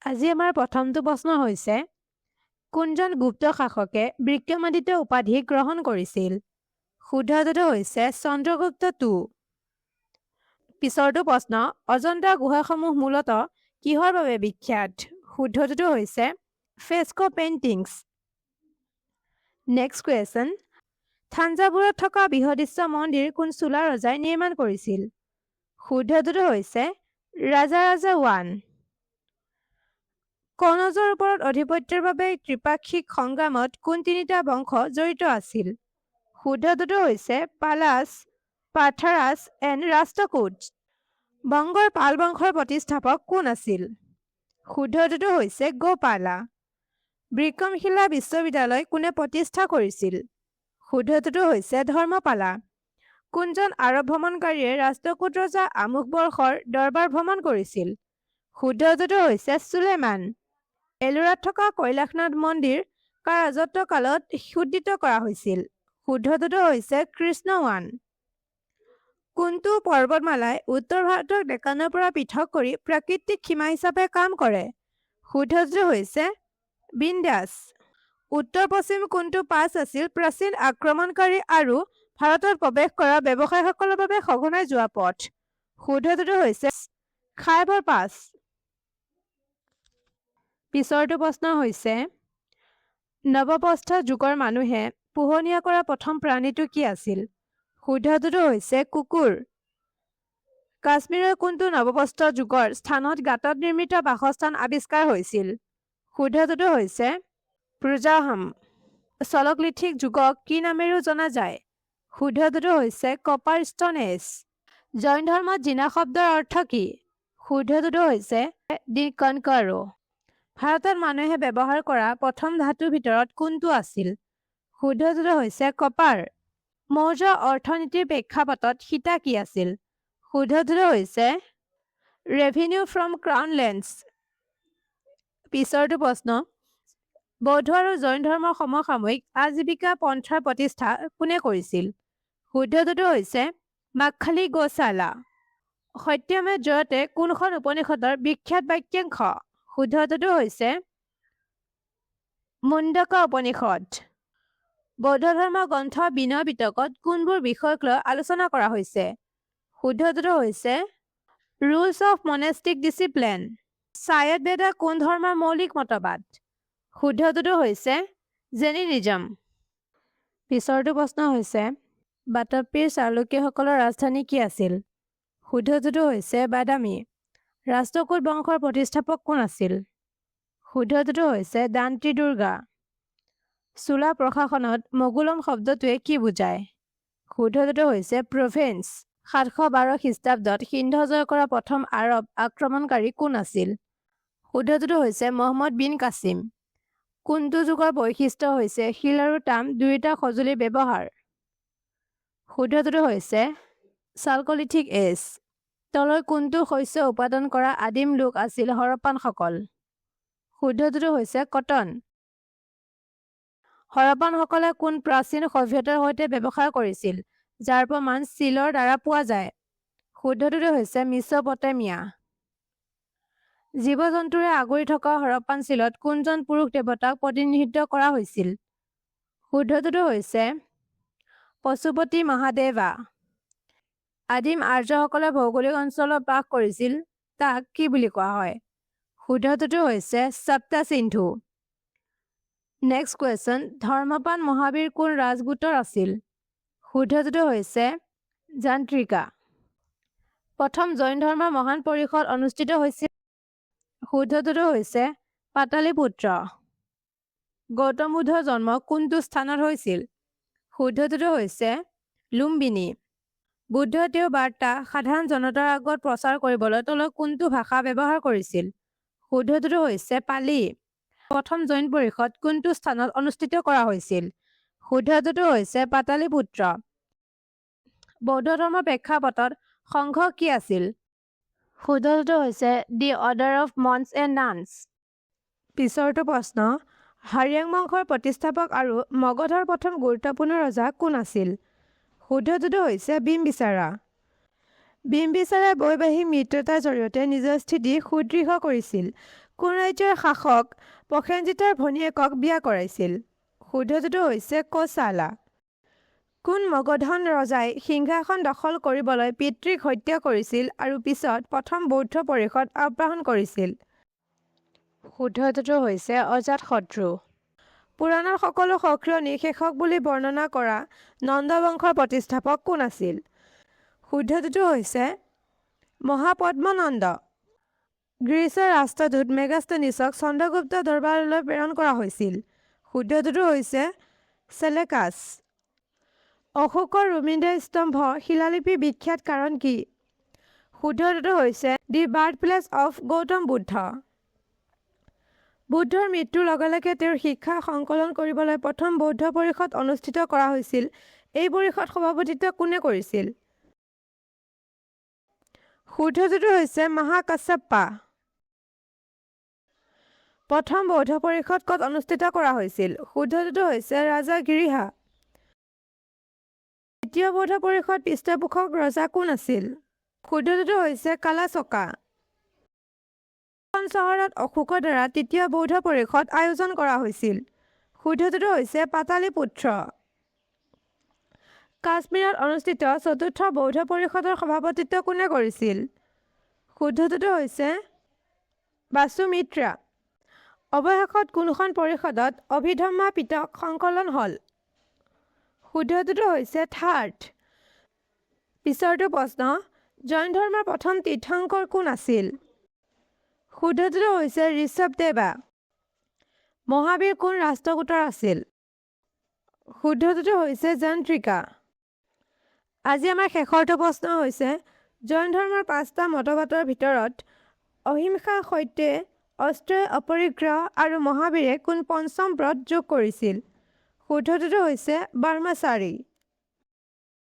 আজি আমাৰ প্ৰথমটো প্ৰশ্ন হৈছে কোনজন গুপ্ত শাসকে বিক্ৰমাদিত্য উপাধি গ্ৰহণ কৰিছিল? শুদ্ধটো হৈছে চন্দ্ৰগুপ্ত II। পিছৰটো প্ৰশ্ন অজন্তা গুহাসমূহ মূলতঃ কিহৰ বাবে বিখ্যাত? শুদ্ধটো হৈছে ফ্ৰেস্কো পেইণ্টিংছ। নেক্সট কুৱেশ্যন থাঞ্জাভুৰত থকা বৃহদীশ্বৰ মন্দিৰ কোন চোলা ৰজাই নিৰ্মাণ কৰিছিল? শুদ্ধটো হৈছে ৰাজাৰাজা I। কনৌজৰ ওপৰত আধিপত্যৰ বাবে ত্ৰিপাক্ষিক সংগ্ৰামত কোন তিনিটা বংশ জড়িত আছিল? শুদ্ধটো হৈছে পালাছ, পাৰ্থাৰাছ এণ্ড ৰাষ্ট্ৰকূট। বংগৰ পাল বংশৰ প্ৰতিষ্ঠাপক কোন আছিল? শুদ্ধটো হৈছে গোপালা। বিক্ৰমশিলা বিশ্ববিদ্যালয় কোনে প্ৰতিষ্ঠা কৰিছিল? শুদ্ধটো হৈছে ধৰ্মপালা। কোনজন আৰব ভ্ৰমণকাৰীয়ে ৰাষ্ট্ৰকূট ৰজা আমুকবৰ্ষৰ দৰবাৰ ভ্ৰমণ কৰিছিল? শুদ্ধটো হৈছে চুলেমান। এলোৰাত থকা কৈলাশনাথ মন্দিৰ কাৰ ৰাজত্বকালত উদ্দিত কৰা হৈছিল? শুদ্ধটো হৈছে কৃষ্ণ I। কোনটো পৰ্বতমালাই উত্তৰ ভাৰতক ডেকানৰ পৰা পৃথক কৰি প্ৰাকৃতিক সীমা হিচাপে কাম কৰে? শুদ্ধটো হৈছে বিন্ধ্যাচ। উত্তৰ পশ্চিম কোনটো পাছ আছিল প্ৰাচীন আক্ৰমণকাৰী আৰু ভাৰতত প্ৰৱেশ কৰা ব্যৱসায়ীসকলৰ বাবে সঘনাই যোৱা পথ? শুদ্ধটো হৈছে খাইবৰ পাছ। পিছৰটো প্ৰশ্ন হৈছে নৱপ্ৰস্তৰ যুগৰ মানুহে পোহনীয়া কৰা প্ৰথম প্ৰাণীটো কি আছিল? শুদ্ধটো হৈছে কুকুৰ। কাশ্মীৰৰ কোনটো নৱপ্ৰস্তৰ যুগৰ স্থানত গাঁতত নিৰ্মিত বাসস্থান আৱিষ্কাৰ হৈছিল? শুদ্ধটো হৈছে প্ৰোজাহম। চলকলিথিক যুগক কি নামেৰেও জনা যায়? শুদ্ধটো হৈছে কপাৰ ষ্টন এজ। জৈন ধৰ্মত জিনা শব্দৰ অৰ্থ কি? শুদ্ধটো হৈছে দি কনকাৰো। ভাৰতত মানুহে ব্যৱহাৰ কৰা প্ৰথম ধাতুৰ ভিতৰত কোনটো আছিল? শুদ্ধটো হৈছে কপাৰ। মৌৰ্য অৰ্থনীতিৰ প্ৰেক্ষাপটত সীতা কি আছিল? শুদ্ধটো হৈছে ৰেভিনিউ ফ্ৰম ক্ৰাউন লেণ্ডছ। পিছৰটো প্ৰশ্ন বৌদ্ধ আৰু জৈন ধৰ্মৰ সমসাময়িক আজীৱিকা পন্থাৰ প্ৰতিষ্ঠা কোনে কৰিছিল? শুদ্ধটো হৈছে মাক্খালি গোচালা। সত্যমেৱ জয়তে কোনখন উপনিষদৰ বিখ্যাত বাক্যাংশ? শুদ্ধটো হৈছে মুণ্ডকা উপনিষদ। বৌদ্ধ ধৰ্মৰ গ্ৰন্থ বিনয় পিটকত কোনবোৰ বিষয়ক লৈ আলোচনা কৰা হৈছে? শুদ্ধটো হৈছে ৰুলছ অফ মনেষ্টিক ডিচিপ্লিন। চায়দ বেদা কোন ধৰ্মৰ মৌলিক মতবাদ? শুদ্ধটো হৈছে জেনিনিজম। পিছৰটো প্ৰশ্ন হৈছে বাতপিৰ চালুক্যসকলৰ ৰাজধানী কি আছিল? শুদ্ধটো হৈছে বাদামী। ৰাষ্ট্ৰকূট বংশৰ প্ৰতিষ্ঠাপক কোন আছিল? শুদ্ধটো হৈছে দান্তি দুৰ্গা। চোলা প্ৰশাসনত মগুলম শব্দটোৱে কি বুজায়? শুদ্ধটো হৈছে প্ৰভিন্স। 712 খ্ৰীষ্টাব্দত সিন্ধ জয় কৰা প্ৰথম আৰব আক্ৰমণকাৰী কোন আছিল? শুদ্ধটো হৈছে মহম্মদ বিন কাছিম। কোনটো যুগৰ বৈশিষ্ট্য হৈছে শিল আৰু তাম দুয়োটা সঁজুলিৰ ব্যৱহাৰ? শুদ্ধটো হৈছে চালকলিথিক এজ। তলৰ কোনটো শস্য উৎপাদন কৰা আদিম লোক আছিল হৰপ্পানসকল? শুদ্ধটো হৈছে কটন। হৰপ্পানসকলে কোন প্ৰাচীন সভ্যতাৰ সৈতে ব্যৱসায় কৰিছিল যাৰ প্ৰমাণ চিলৰ দ্বাৰা পোৱা যায়? শুদ্ধটো হৈছে মেচ'পটেমিয়া। জীৱ-জন্তুৰে আগুৰি থকা হৰপ্পান চিলত কোনজন পুৰুষ দেৱতাক প্ৰতিনিধিত্ব কৰা হৈছিল? শুদ্ধটো হৈছে পশুপতি মহাদেৱা। আদিম আৰ্যসকলে ভৌগোলিক অঞ্চলত বাস কৰিছিল তাক কি বুলি কোৱা হয়? শুদ্ধটো হৈছে সপ্তা সিন্ধু। নেক্সট কুৱেশ্যন ধৰ্মপাল মহাবীৰ কোন ৰাজগোটৰ আছিল? শুদ্ধটো হৈছে যান্ত্ৰিকা। প্ৰথম জৈন ধৰ্মৰ মহান পৰিষদ অনুষ্ঠিত হৈছিল? শুদ্ধটো হৈছে পাটালিপুত্ৰ। গৌতম বুদ্ধৰ জন্ম কোনটো স্থানত হৈছিল? শুদ্ধটো হৈছে লুম্বিনী। বুদ্ধই তেওঁৰ বাৰ্তা সাধাৰণ জনতাৰ আগত প্ৰচাৰ কৰিবলৈ তলত কোনটো ভাষা ব্যৱহাৰ কৰিছিল? শুদ্ধটো হৈছে পালি। প্ৰথম জৈন পৰিষদ কোনটো স্থানত অনুষ্ঠিত কৰা হৈছিল? শুদ্ধটো হৈছে পাটালিপুত্ৰ। বৌদ্ধ ধৰ্মৰ প্ৰেক্ষাপটত সংঘ কি আছিল? শুদ্ধটো হৈছে দি অৰ্ডাৰ অফ মনছ এণ্ড নানছ। পিছৰটো প্ৰশ্ন হাৰিয়াং বংশৰ প্ৰতিষ্ঠাপক আৰু মগধৰ প্ৰথম গুৰুত্বপূৰ্ণ ৰজা কোন আছিল? শুদ্ধটো হৈছে বিম্বিসাৰা। বিম্বিসাৰাই বৈবাহিক মিত্ৰতাৰ জৰিয়তে নিজৰ স্থিতি সুদৃঢ় কৰিছিল। কোন ৰাজ্যৰ শাসক প্ৰসেনজিতৰ ভনীয়েকক বিয়া কৰাইছিল? শুদ্ধটোতো হৈছে কৌশালা। কোন মগধন ৰজাই সিংহাসন দখল কৰিবলৈ পিতৃক হত্যা কৰিছিল আৰু পিছত প্ৰথম বৌদ্ধ পৰিষদ আহ্বান কৰিছিল? শুদ্ধটোতো হৈছে অজাতশত্ৰু। পুৰাণৰ সকলো সক্ৰিয় নিঃশেষক বুলি বৰ্ণনা কৰা নন্দবংশৰ প্ৰতিষ্ঠাপক কোন আছিল? শুদ্ধটোতো হৈছে মহাপদ্মনন্দ। গ্ৰীচৰ ৰাষ্ট্ৰদূত মেগাষ্টেনিছক চন্দ্ৰগুপ্ত দৰবাৰলৈ প্ৰেৰণ কৰা হৈছিল? শুদ্ধটোতো হৈছে চেলেকাছ। অশোকৰ ৰুমিন্দা স্তম্ভ শিলালিপি বিখ্যাত কাৰণ কি? শুদ্ধটোতো হৈছে the birth place of Gautam Buddha. বুদ্ধৰ মৃত্যুৰ লগে লগে তেওঁৰ শিক্ষা সংকলন কৰিবলৈ প্ৰথম বৌদ্ধ পৰিষদ অনুষ্ঠিত কৰা হৈছিল। এই পৰিষদ সভাপতিত্ব কোনে কৰিছিল? শুদ্ধটোতো হৈছে মহাকাশ্যপা। প্ৰথম বৌদ্ধ পৰিষদ ক'ত অনুষ্ঠিত কৰা হৈছিল? শুদ্ধটোতো হৈছে ৰাজাগৃহা। দ্বিতীয় বৌদ্ধ পৰিষদ পৃষ্ঠপোষক ৰজা কোন আছিল? শুদ্ধটোতো হৈছে কালাচকা। কোন চহৰত অশোকৰ দ্বাৰা তৃতীয় বৌদ্ধ পৰিষদ আয়োজন কৰা হৈছিল? শুদ্ধটোতো হৈছে পাটালিপুত্ৰ। কাশ্মীৰত অনুষ্ঠিত চতুৰ্থ বৌদ্ধ পৰিষদৰ সভাপতিত্ব কোনে কৰিছিল? শুদ্ধটোতো হৈছে বাসুমিত্ৰা। অৱশেষত কোনখন পৰিষদত অভিধম্মা পিটক সংকলন হ'ল? শুদ্ধটোতো হৈছে থাৰ্ড। পিছৰটো প্ৰশ্ন, জৈন ধৰ্মৰ প্ৰথম তীৰ্থংকৰ কোন আছিল? শুদ্ধটোতো হৈছে ঋষভদেৱা। মহাবীৰ কোন ৰাষ্ট্ৰকূটৰ আছিল? শুদ্ধটোতো হৈছে যন্ত্ৰিকা। আজি আমাৰ শেষৰটো প্ৰশ্ন হৈছে, জৈন ধৰ্মৰ 5টা মতবাদৰ ভিতৰত অহিংসা, সত্যে, অস্ত্ৰই, অপৰিগ্ৰহ আৰু মহাবীৰে কোন পঞ্চম ব্ৰত যোগ কৰিছিল? শুদ্ধটোতো হৈছে ব্ৰহ্মচাৰী।